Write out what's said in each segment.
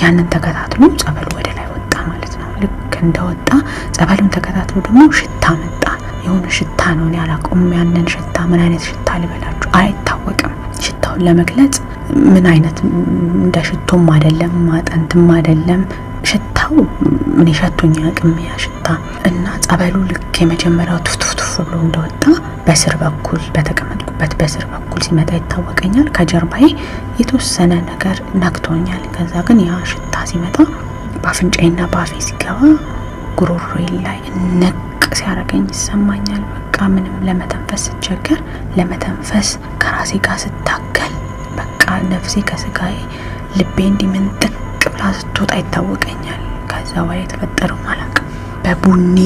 ያንን ተከታትሎ ጸበሉ ወደ ላይ ወጣ ማለት ነው። ልክ እንደወጣ ጸበሉን ተከታትሎ ደግሞ ሽታ መጣ። የሆነ ሽታ ነው ያላቆም። ያንን ሽታ ምን አይነት ሽታ ልበላችሁ አይታወቅም። ሽታውን ለመግለጽ ምን አይነት እንደ ሽቶም አይደለም ማጠንትም አይደለም። ሽታው ምን ይሸቱኝ አቅም ያ ሽታ እና ጸበሉ ልክ የመጀመሪያው ቱፍቱፍ ብሎ እንደወጣ በስር በኩል በተቀመጥኩበት በስር በኩል ሲመጣ ይታወቀኛል። ከጀርባዬ የተወሰነ ነገር ነክቶኛል። ከዛ ግን ያ ሽታ ሲመጣ በአፍንጫዬና በአፌ ሲገባ ጉሮሮዬ ላይ ነቅ ሲያረገኝ ይሰማኛል። በቃ ምንም ለመተንፈስ ስቸገር ለመተንፈስ ከራሴ ጋር ስታገል በቃ ነፍሴ ከስጋዬ ልቤ እንዲምንጥቅ ብላ ስትወጣ ይታወቀኛል። ከዛ በኋላ የተፈጠረው አላውቅም። በቡኒ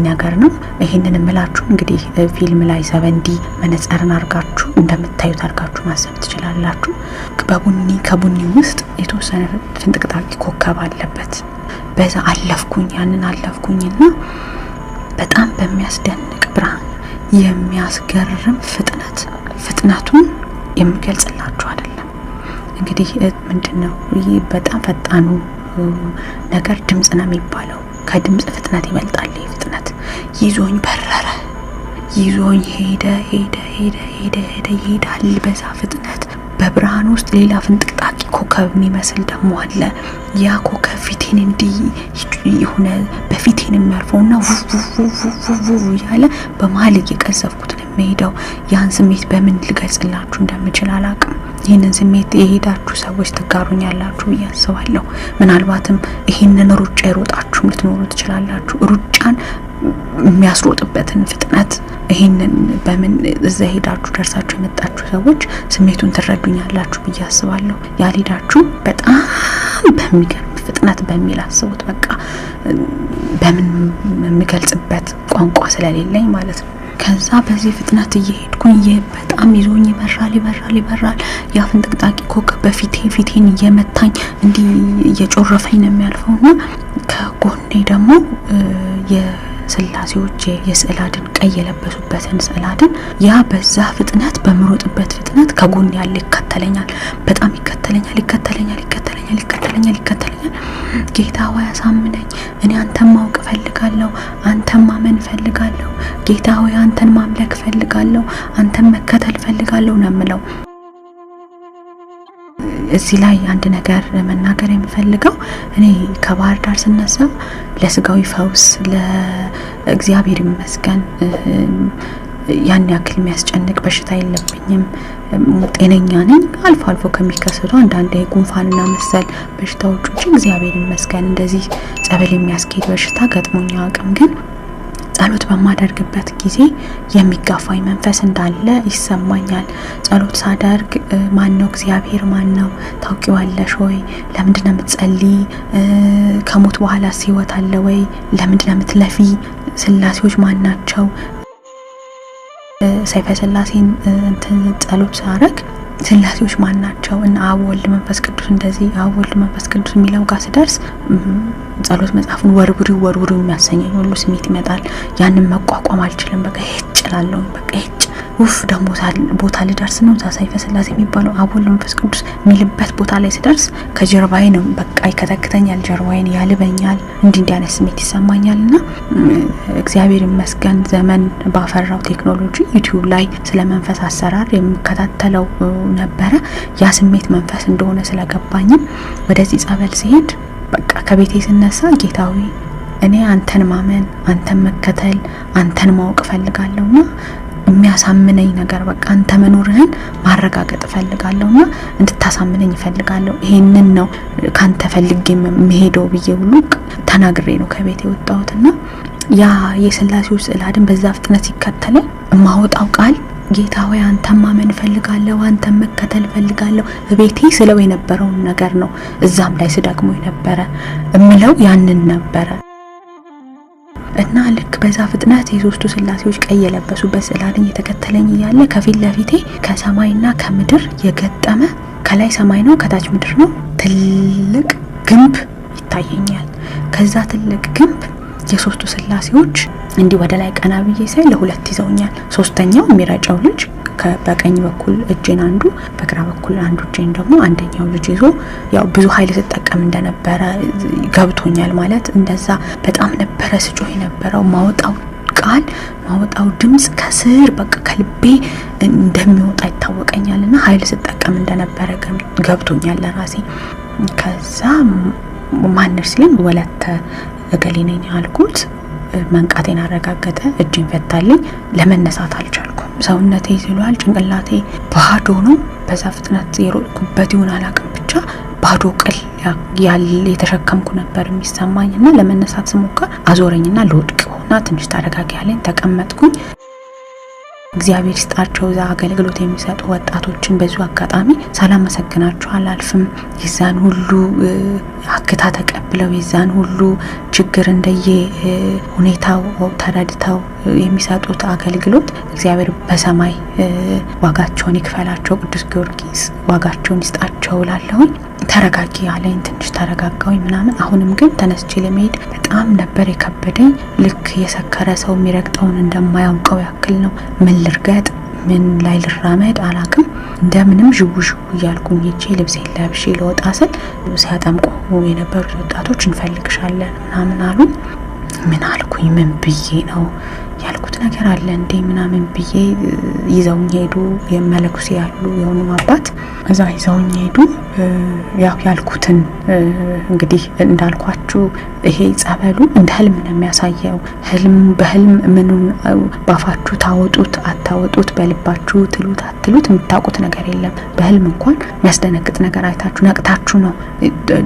ነገር ነው። ይሄንን እምላችሁ እንግዲህ ፊልም ላይ 7D መነጽርን አርጋችሁ እንደምታዩት አርጋችሁ ማሰብ ትችላላችሁ። ከቡኒ ውስጥ የተወሰነ ፍንጥቅጣቂ ኮከብ አለበት። በዛ አለፍኩኝ። ያንን አለፍኩኝና በጣም በሚያስደንቅ ብርሃን የሚያስገርም ፍጥነቱን የምገልጽላችሁ አይደለም። እንግዲህ ምንድነው ይሄ በጣም ፈጣኑ ነገር ድምጽ ነው የሚባለው። ከድምጽ ፍጥነት ይበልጣል። ፍጥነት ይዞኝ በረረ፣ ይዞኝ ሄደ ይሄዳል በዛ ፍጥነት። በብርሃን ውስጥ ሌላ ፍንጥቅጣቂ ኮከብ የሚመስል ደግሞ አለ። ያ ኮከብ ፊቴን እንዲህ የሆነ በፊቴን የሚያርፈውና ውው ያለ በመሀል እየቀዘፍኩት ነው የሚሄደው። ያን ስሜት በምን ልገልጽላችሁ እንደምችል አላውቅም። ይህንን ስሜት የሄዳችሁ ሰዎች ትጋሩኛላችሁ ብዬ አስባለሁ። ምናልባትም ይህንን ሩጫ የሮጣችሁ ልትኖሩ ትችላላችሁ። ሩጫን የሚያስሮጥበትን ፍጥነት ይሄንን በምን እዛ ሄዳችሁ ደርሳችሁ የመጣችሁ ሰዎች ስሜቱን ትረዱኛላችሁ ብዬ አስባለሁ። ያልሄዳችሁ በጣም በሚገርም ፍጥነት በሚል አስቡት። በቃ በምን የሚገልጽበት ቋንቋ ስለሌለኝ ማለት ነው። ከዛ በዚህ ፍጥነት እየሄድኩኝ በጣም ይዞኝ ይበራል። ያ ፍንጥቅጣቂ ኮከብ በፊቴን እየመታኝ እንዲህ እየጮረፈኝ ነው የሚያልፈውና ከጎኔ ደግሞ የስላሴዎች የስዕል አድን ቀይ የለበሱበትን ስዕል አድን ያ በዛ ፍጥነት በምሮጥበት ፍጥነት ከጎኔ ያለ ይከተለኛል። በጣም ይከተለኛል። ጌታ ሆይ አሳምነኝ፣ እኔ አንተን ማወቅ ፈልጋለሁ፣ አንተን ማመን ፈልጋለሁ፣ ጌታ ሆይ አንተን ማምለክ ፈልጋለሁ፣ አንተን መከተል ፈልጋለሁ ነው የምለው። እዚህ ላይ አንድ ነገር መናገር የምፈልገው እኔ ከባህር ዳር ስነሳ ለስጋዊ ፈውስ ለእግዚአብሔር ይመስገን ያን ያክል የሚያስጨንቅ በሽታ የለብኝም። ጤነኛ ነኝ። አልፎ ከሚከሰቱ አንዳንድ ጉንፋንና መሰል በሽታዎች ውጪ እግዚአብሔር ይመስገን እንደዚህ ጸበል የሚያስኬድ በሽታ ገጥሞኛ አቅም ግን ጸሎት በማደርግበት ጊዜ የሚጋፋኝ መንፈስ እንዳለ ይሰማኛል። ጸሎት ሳደርግ ማነው እግዚአብሔር ማነው ታውቂዋለሽ ወይ? ለምንድነው የምትጸልይ? ከሞት በኋላ ህይወት አለ ወይ? ለምንድነው የምትለፊ? ስላሴዎች ማን ናቸው? ሰይፈ ስላሴን ጸሎት ሳረግ ስላሴዎች ማን ናቸው? እና አብ ወልድ መንፈስ ቅዱስ እንደዚህ አብ ወልድ መንፈስ ቅዱስ የሚለው ጋር ስደርስ ጸሎት መጽሐፉን ወርውሪ የሚያሰኘኝ ሁሉ ስሜት ይመጣል። ያንን መቋቋም አልችልም። በቃ ሄጭላለሁ። በቃ ውፍ ደግሞ ቦታ ልደርስ ነው። ሰይፈ ስላሴ የሚባለው አብ ወልድ መንፈስ ቅዱስ የሚልበት ቦታ ላይ ስደርስ ከጀርባዬ ነው በቃ ይከተክተኛል፣ ጀርባዬን ያልበኛል። እንዲህ አይነት ስሜት ይሰማኛልና እግዚአብሔር ይመስገን ዘመን ባፈራው ቴክኖሎጂ ዩቲዩብ ላይ ስለ መንፈስ አሰራር የምከታተለው ነበረ። ያ ስሜት መንፈስ እንደሆነ ስለገባኝም ወደዚህ ጸበል ሲሄድ በቃ ከቤቴ ስነሳ ጌታዊ እኔ አንተን ማመን፣ አንተን መከተል፣ አንተን ማወቅ ፈልጋለሁና የሚያሳምነኝ ነገር በቃ አንተ መኖርህን ማረጋገጥ ፈልጋለሁና እንድታሳምነኝ ፈልጋለሁ። ይሄንን ነው ካንተ ፈልጌ መሄደው ብዬ ሁሉ ተናግሬ ነው ከቤቴ ወጣሁትና ያ የስላሴው ስዕል አድን በዛ ፍጥነት ሲከተለኝ ማወጣው ቃል ጌታ ሆይ አንተን ማመን ፈልጋለሁ፣ አንተን መከተል ፈልጋለሁ። ቤቴ ስለው የነበረው ነገር ነው። እዛም ላይ ስደግሞ የነበረ እምለው ያንን ነበረ። እና ልክ በዛ ፍጥነት የሶስቱ ስላሴዎች ቀይ የለበሱበት ስዕል አድን የተከተለኝ እያለ ከፊት ለፊቴ ከሰማይና ከምድር የገጠመ ከላይ ሰማይ ነው ከታች ምድር ነው ትልቅ ግንብ ይታየኛል። ከዛ ትልቅ ግንብ የሶስቱ ስላሴዎች እንዲህ ወደ ላይ ቀና ብዬ ሳይ ለሁለት ይዘውኛል። ሶስተኛው የሚረጨው ልጅ በቀኝ በኩል እጄን አንዱ በግራ በኩል አንዱ እጄን ደግሞ አንደኛው ልጅ ይዞ ያው ብዙ ኃይል ተጠቀም እንደነበረ ገብቶኛል። ማለት እንደዛ በጣም ነበረ ስጮህ የነበረው ማውጣው ቃል ማውጣው ድምጽ ከስር በቃ ከልቤ እንደሚወጣ ይታወቀኛልና ኃይል ተጠቀም እንደነበረ ገብቶኛል ለራሴ። ከዛ ማንነሽ ሲለኝ ወለተ እገሌ ነኝ አልኩት። መንቃቴን አረጋገጠ። እጄን ፈታልኝ። ለመነሳት አልቻልኩም። ሰውነቴ ይዝሏል። ጭንቅላቴ ባዶ ነው። በዛ ፍጥነት የሮጥኩበት ይሁን አላውቅም፣ ብቻ ባዶ ቅል ያለ የተሸከምኩ ነበር የሚሰማኝና ለመነሳት ስሞክር አዞረኝና ልወድቅ ሆና ትንሽ ታረጋጊ ያለኝ ተቀመጥኩኝ። እግዚአብሔር ይስጣቸው ዛ አገልግሎት የሚሰጡ ወጣቶችን በዚሁ አጋጣሚ ሳላመሰግናቸው አላልፍም። የዛን ሁሉ አክታ ተቀብለው የዛን ሁሉ ችግር እንደየ ሁኔታው ተረድተው የሚሰጡት አገልግሎት እግዚአብሔር በሰማይ ዋጋቸውን ይክፈላቸው። ቅዱስ ጊዮርጊስ ዋጋቸውን ይስጣቸው ላለሁኝ ተረጋጊ ያለኝ ትንሽ ተረጋጋውኝ ምናምን። አሁንም ግን ተነስቼ ለመሄድ በጣም ነበር የከበደኝ። ልክ የሰከረ ሰው የሚረግጠውን እንደማያውቀው ያክል ነው። ምን ልርገጥ ምን ላይ ልራመድ አላቅም። እንደምንም ዥው እያልኩኝ ሄጄ ልብሴን ለብሼ ለወጣ ስል ሲያጠምቁ የነበሩት ወጣቶች እንፈልግሻለን ምናምን አሉ። ምን አልኩኝ? ምን ብዬ ነው ያልኩት ነገር አለ እንዴ ምናምን ብዬ ይዘውኝ ሄዱ። የመለኩሴ ያሉ የሆኑ አባት እዛ ይዘውኝ ሄዱ። ያው ያልኩትን እንግዲህ እንዳልኳችሁ ይሄ ጸበሉ እንደ ህልም ነው የሚያሳየው። በህልም ምኑን ባፋችሁ ታወጡት አታወጡት፣ በልባችሁ ትሉት አትሉት የምታውቁት ነገር የለም። በህልም እንኳን የሚያስደነግጥ ነገር አይታችሁ ነቅታችሁ ነው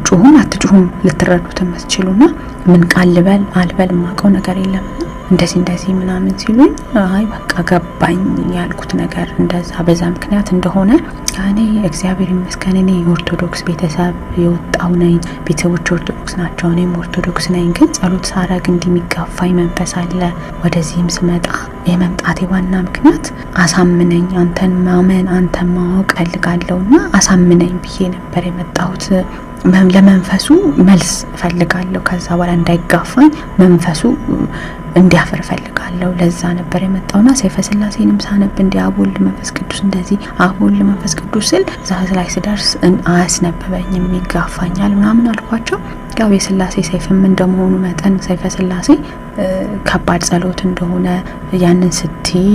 ጩሁም አትጩሁም ልትረዱት የምትችሉና ምን ቃል ልበል አልበል የማውቀው ነገር የለም። እንደዚህ ምናምን ሲሉኝ አይ በቃ ገባኝ ያልኩት ነገር እንደዛ በዛ ምክንያት እንደሆነ እኔ እግዚአብሔር ይመስገን እኔ የኦርቶዶክስ ቤተሰብ የወጣው ነኝ። ቤተሰቦች ኦርቶዶክስ ናቸው፣ እኔም ኦርቶዶክስ ነኝ። ግን ጸሎት ሳረግ እንደሚጋፋኝ መንፈስ አለ። ወደዚህም ስመጣ የመምጣቴ ዋና ምክንያት አሳምነኝ፣ አንተን ማመን አንተን ማወቅ ፈልጋለሁና አሳምነኝ ብዬ ነበር የመጣሁት። ለመንፈሱ መልስ ፈልጋለሁ። ከዛ በኋላ እንዳይጋፋኝ መንፈሱ እንዲያፈር ፈልጋለሁ። ለዛ ነበር የመጣውና ሰይፈ ስላሴንም ሳነብ እንዲ አቦል መንፈስ ቅዱስ እንደዚህ አቦል መንፈስ ቅዱስ ስል ዛዝ ላይ ስደርስ አያስነበበኝም ይጋፋኛል ምናምን አልኳቸው። ያው የስላሴ ሰይፍም እንደመሆኑ መጠን ሰይፈ ስላሴ ከባድ ጸሎት እንደሆነ ያንን ስትይ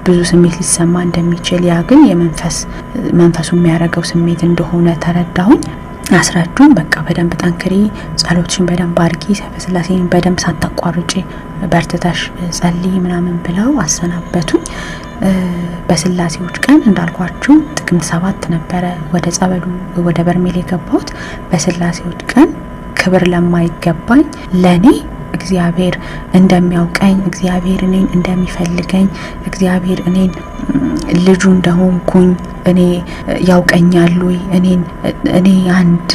ብዙ ስሜት ሊሰማ እንደሚችል ያ ግን መንፈሱ የሚያረገው ስሜት እንደሆነ ተረዳሁኝ። አስረዱኝ። በቃ በደንብ ጠንክሪ፣ ጸሎትሽን በደንብ አድርጊ፣ ሰይፈ ስላሴን በደንብ ሳታቋርጪ በርትተሽ ጸልይ ምናምን ብለው አሰናበቱኝ። በስላሴዎች ቀን እንዳልኳችሁ ጥቅምት 7 ነበረ ወደ ጸበሉ ወደ በርሜል የገባሁት። በስላሴዎች ቀን ክብር ለማይገባኝ ለኔ እግዚአብሔር እንደሚያውቀኝ፣ እግዚአብሔር እኔን እንደሚፈልገኝ፣ እግዚአብሔር እኔን ልጁ እንደሆንኩኝ እኔ ያውቀኛል ወይ እኔ አንድ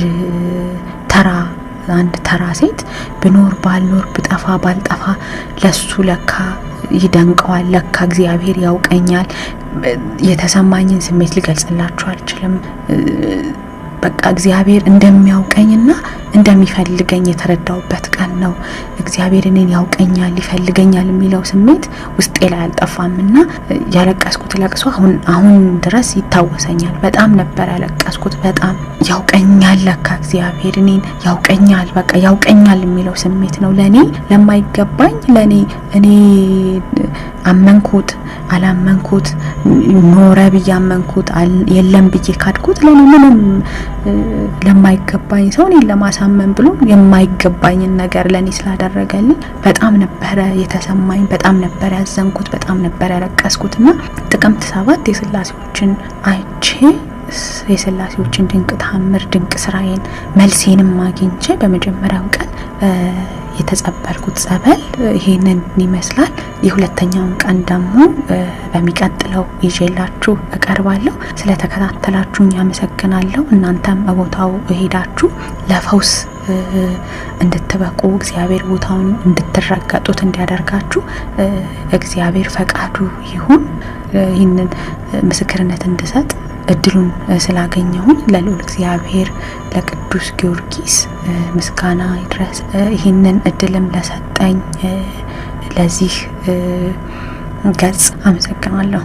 ተራ ሴት ብኖር ባልኖር ብጠፋ ባልጠፋ ለሱ ለካ ይደንቀዋል፣ ለካ እግዚአብሔር ያውቀኛል። የተሰማኝን ስሜት ልገልጽላችሁ አልችልም። በቃ እግዚአብሔር እንደሚያውቀኝና እንደሚፈልገኝ የተረዳውበት ቀን ነው። እግዚአብሔር እኔን ያውቀኛል ይፈልገኛል የሚለው ስሜት ውስጤ ላይ አልጠፋምና ያለቀስኩት ለቅሶ አሁን ድረስ ይታወሰኛል። በጣም ነበር ያለቀስኩት። በጣም ያውቀኛል፣ ለካ እግዚአብሔር እኔን ያውቀኛል፣ በቃ ያውቀኛል የሚለው ስሜት ነው ለኔ ለማይገባኝ ለኔ እኔ አመንኩት አላመንኩት ኖረ ብዬ አመንኩት የለም ብዬ ካድኩት ለኔ ምንም ለማይገባኝ ሰው እኔን ለማሳመን ብሎ የማይገባኝን ነገር ለኔ ስላደረገልኝ በጣም ነበረ የተሰማኝ፣ በጣም ነበር ያዘንኩት፣ በጣም ነበር ያለቀስኩትና ጥቅምት 7 የስላሴዎችን አይቼ የስላሴዎችን ድንቅ ታምር ድንቅ ስራዬን መልሴንም አግኝቼ በመጀመሪያው ቀን የተጸበልኩት ጸበል ይሄንን ይመስላል። የሁለተኛውን ቀን ደግሞ በሚቀጥለው ይዤላችሁ እቀርባለሁ። ስለተከታተላችሁኝ አመሰግናለሁ። እናንተም በቦታው ሄዳችሁ ለፈውስ እንድትበቁ እግዚአብሔር ቦታውን እንድትረገጡት እንዲያደርጋችሁ እግዚአብሔር ፈቃዱ ይሁን። ይህንን ምስክርነት እንድሰጥ እድሉን ስላገኘሁኝ ለልዑል እግዚአብሔር ለቅዱስ ጊዮርጊስ ምስጋና ይድረስ። ይህንን እድልም ለሰጠኝ ለዚህ ገጽ አመሰግናለሁ።